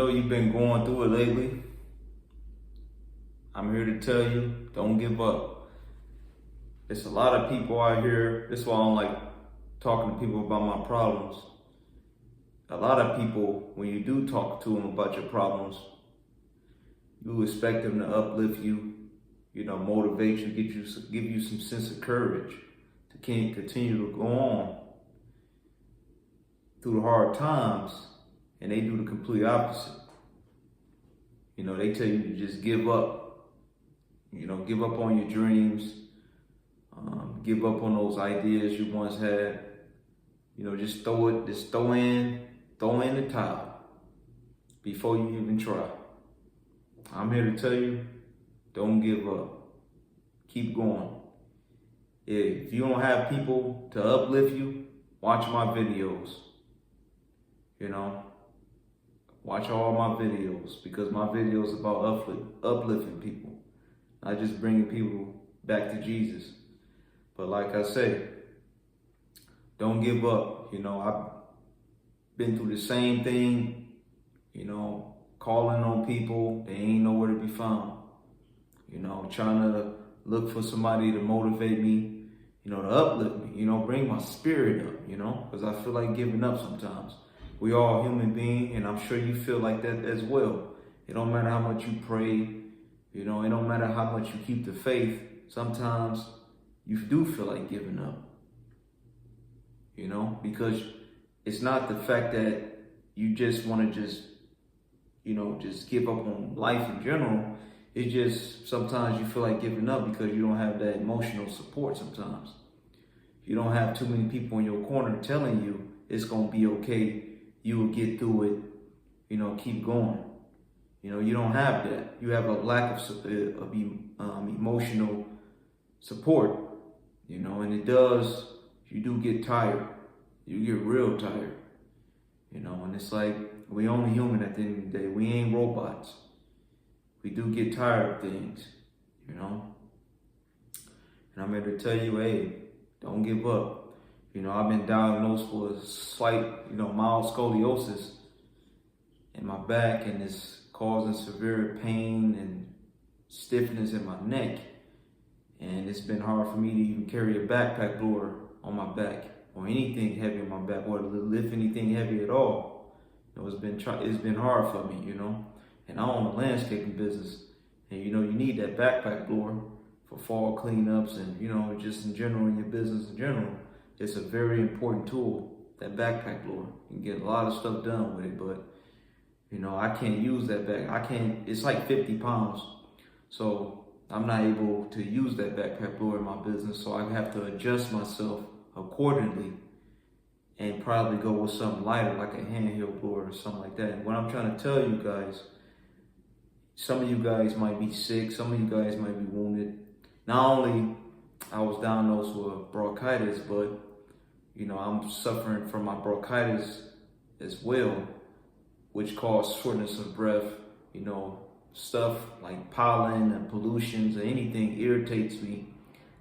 I know you've been going through it lately. I'm here to tell you, don't give up. It's a lot of people out here. That's why I don't like talking to people about my problems. A lot of people, when you do talk to them about your problems, you expect them to uplift you, motivate you, give you some sense of courage to continue to go on through the hard times, and they do the complete opposite. They tell you to just give up. Give up on your dreams. Give up on those ideas you once had. Just throw in the towel before you even try. I'm here to tell you, don't give up. Keep going. If you don't have people to uplift you, watch my videos. Watch all my videos, because my videos about uplifting people, not just bringing people back to Jesus. But like I say, don't give up. I've been through the same thing, calling on people, they ain't nowhere to be found. Trying to look for somebody to motivate me, to uplift me, bring my spirit up, because I feel like giving up sometimes. We all human beings, and I'm sure you feel like that as well. It don't matter how much you pray, it don't matter how much you keep the faith. Sometimes you do feel like giving up, because it's not the fact that you just want to just give up on life in general. It's just sometimes you feel like giving up because you don't have that emotional support sometimes. You don't have too many people in your corner telling you it's going to be okay. You will get through it, keep going. You don't have that. You have a lack of emotional support, and you do get tired. You get real tired, and it's like, we only human at the end of the day. We ain't robots. We do get tired of things, and I'm here to tell you, hey, don't give up. I've been diagnosed with a slight, mild scoliosis in my back, and it's causing severe pain and stiffness in my neck. And it's been hard for me to even carry a backpack blower on my back, or anything heavy on my back, or to lift anything heavy at all. It's been hard for me, And I own a landscaping business, and you need that backpack blower for fall cleanups and just in general, in your business in general. It's a very important tool, that backpack blower. You can get a lot of stuff done with it, but I can't use that it's like 50 pounds. So I'm not able to use that backpack blower in my business. So I have to adjust myself accordingly and probably go with something lighter, like a handheld blower or something like that. And what I'm trying to tell you guys, some of you guys might be sick, some of you guys might be wounded. Not only I was diagnosed with bronchitis, but I'm suffering from my bronchitis as well, which causes shortness of breath. Stuff like pollen and pollutions or anything irritates me,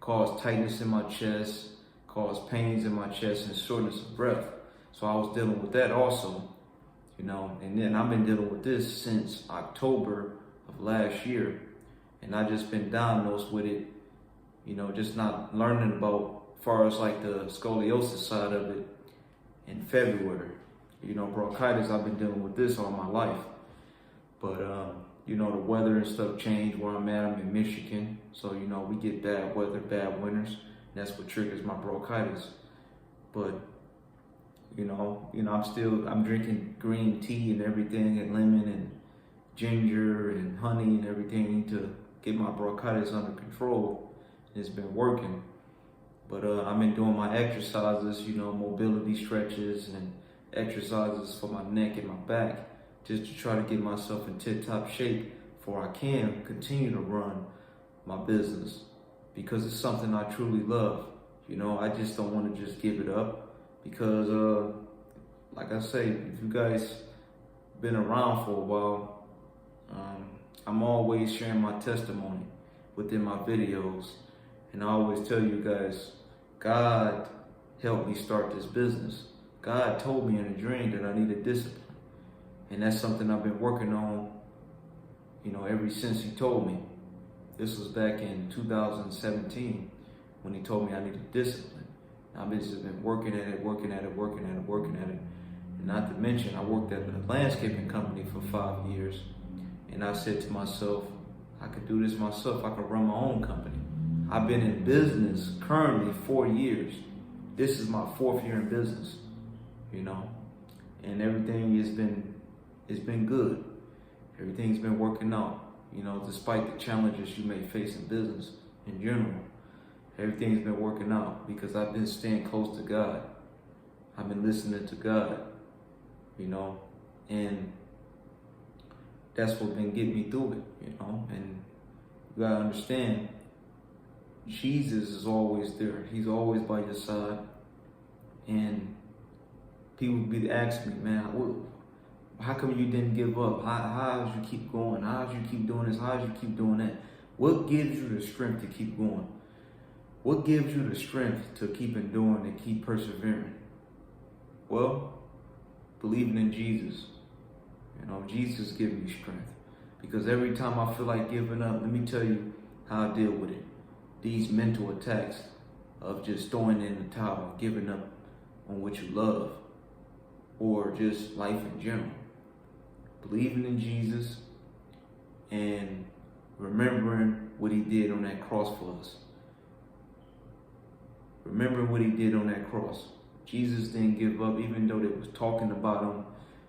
cause tightness in my chest, cause pains in my chest and shortness of breath. So I was dealing with that also, and then I've been dealing with this since October of last year, and I just been diagnosed with it, just not learning about as far as like the scoliosis side of it in February. Bronchitis, I've been dealing with this all my life. But, the weather and stuff changed where I'm at. I'm in Michigan. So, we get bad weather, bad winters. And that's what triggers my bronchitis. But, I'm drinking green tea and everything, and lemon and ginger and honey and everything to get my bronchitis under control. It's been working. But I've been doing my exercises, mobility stretches and exercises for my neck and my back, just to try to get myself in tip-top shape before I can continue to run my business, because it's something I truly love. I just don't want to just give it up, because like I say, if you guys been around for a while, I'm always sharing my testimony within my videos. And I always tell you guys, God helped me start this business. God told me in a dream that I needed discipline. And that's something I've been working on, ever since he told me. This was back in 2017 when he told me I needed discipline. I've just been working at it. And not to mention, I worked at a landscaping company for 5 years. And I said to myself, I could do this myself. I could run my own company. I've been in business currently 4 years. This is my 4th year in business, and everything it's been good. Everything's been working out, despite the challenges you may face in business in general. Everything's been working out because I've been staying close to God. I've been listening to God, and that's what's been getting me through it, and you gotta understand, Jesus is always there. He's always by your side. And people be asking me, man, how come you didn't give up? How did you keep going? How did you keep doing this? How did you keep doing that? What gives you the strength to keep going? What gives you the strength to keep enduring and keep persevering? Well, believing in Jesus. Jesus gives me strength. Because every time I feel like giving up, let me tell you how I deal with it. These mental attacks of just throwing in the towel, giving up on what you love, or just life in general. Believing in Jesus and remembering what he did on that cross for us. Remembering what he did on that cross. Jesus didn't give up, even though they was talking about him.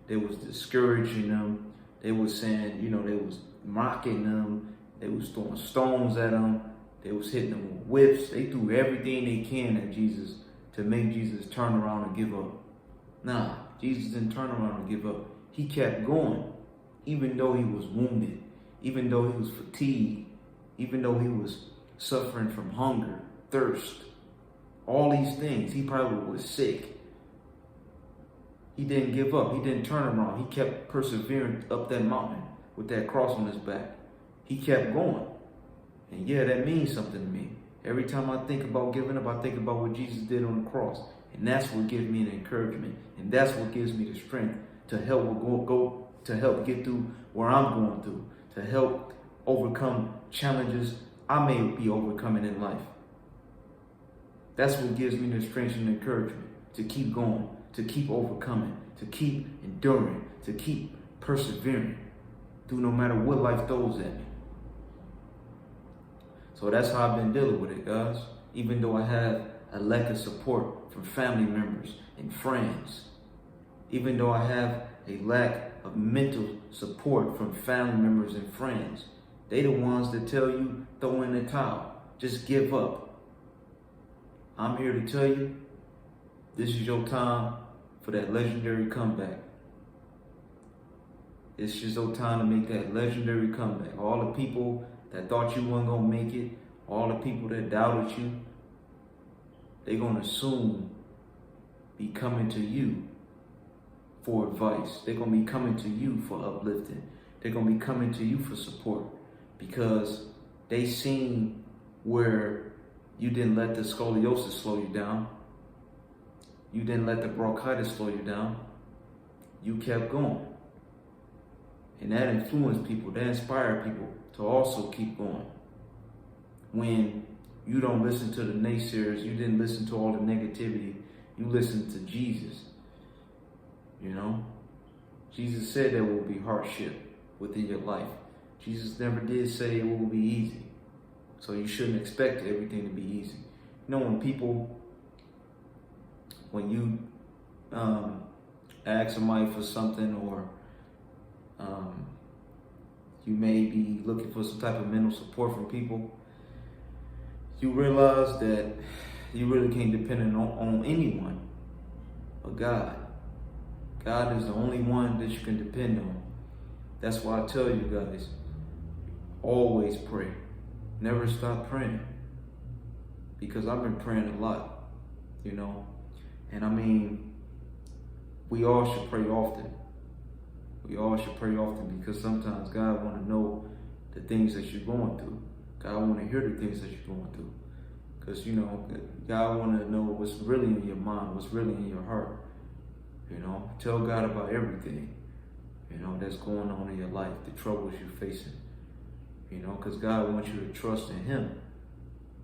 They was discouraging him. They was saying, they was mocking him. They was throwing stones at him. They was hitting him with whips. They threw everything they can at Jesus to make Jesus turn around and give up. Nah, Jesus didn't turn around and give up. He kept going, even though he was wounded, even though he was fatigued, even though he was suffering from hunger, thirst, all these things. He probably was sick. He didn't give up. He didn't turn around. He kept persevering up that mountain with that cross on his back. He kept going. And yeah, that means something to me. Every time I think about giving up, I think about what Jesus did on the cross. And that's what gives me an encouragement. And that's what gives me the strength to help get through where I'm going through, to help overcome challenges I may be overcoming in life. That's what gives me the strength and encouragement to keep going, to keep overcoming, to keep enduring, to keep persevering through no matter what life throws at me. So that's how I've been dealing with it, guys. Even though I have a lack of support from family members and friends, even though I have a lack of mental support from family members and friends, they the ones that tell you throw in the towel, just give up. I'm here to tell you, this is your time for that legendary comeback. It's just your time to make that legendary comeback. All the people that thought you weren't gonna make it, all the people that doubted you, they're gonna soon be coming to you for advice. They're gonna be coming to you for uplifting. They're gonna be coming to you for support because they seen where you didn't let the scoliosis slow you down. You didn't let the bronchitis slow you down. You kept going. And that influenced people, that inspired people to also keep going. When you don't listen to the naysayers, you didn't listen to all the negativity, you listened to Jesus. Jesus said there will be hardship within your life. Jesus never did say it will be easy. So you shouldn't expect everything to be easy. When you ask somebody for something, or you may be looking for some type of mental support from people, you realize that you really can't depend on anyone but God. God is the only one that you can depend on. That's why I tell you guys, always pray. Never stop praying. Because I've been praying a lot, And we all should pray often. We all should pray often because sometimes God want to know the things that you're going through. God want to hear the things that you're going through. Because, God want to know what's really in your mind, what's really in your heart. Tell God about everything. that's going on in your life, the troubles you're facing. Because God wants you to trust in Him,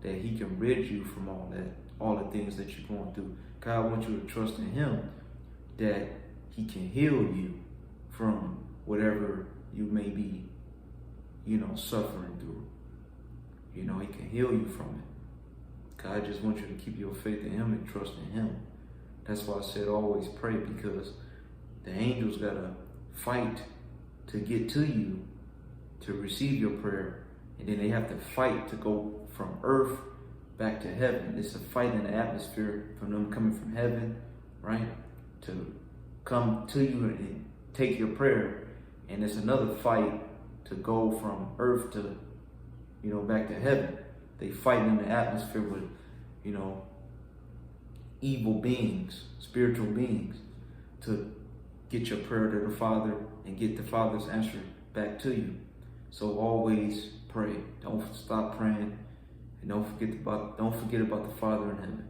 that He can rid you from all the things that you're going through. God wants you to trust in Him, that He can heal you from whatever you may be, suffering through. He can heal you from it. God just wants you to keep your faith in Him and trust in Him. That's why I said always pray, because the angels got to fight to get to you to receive your prayer. And then they have to fight to go from earth back to heaven. It's a fight in the atmosphere from them coming from heaven, right? To come to you and take your prayer. And it's another fight to go from earth to, back to heaven. They fight in the atmosphere with, evil beings, spiritual beings, to get your prayer to the Father and get the Father's answer back to you. So always pray. Don't stop praying, and don't forget about the Father in heaven.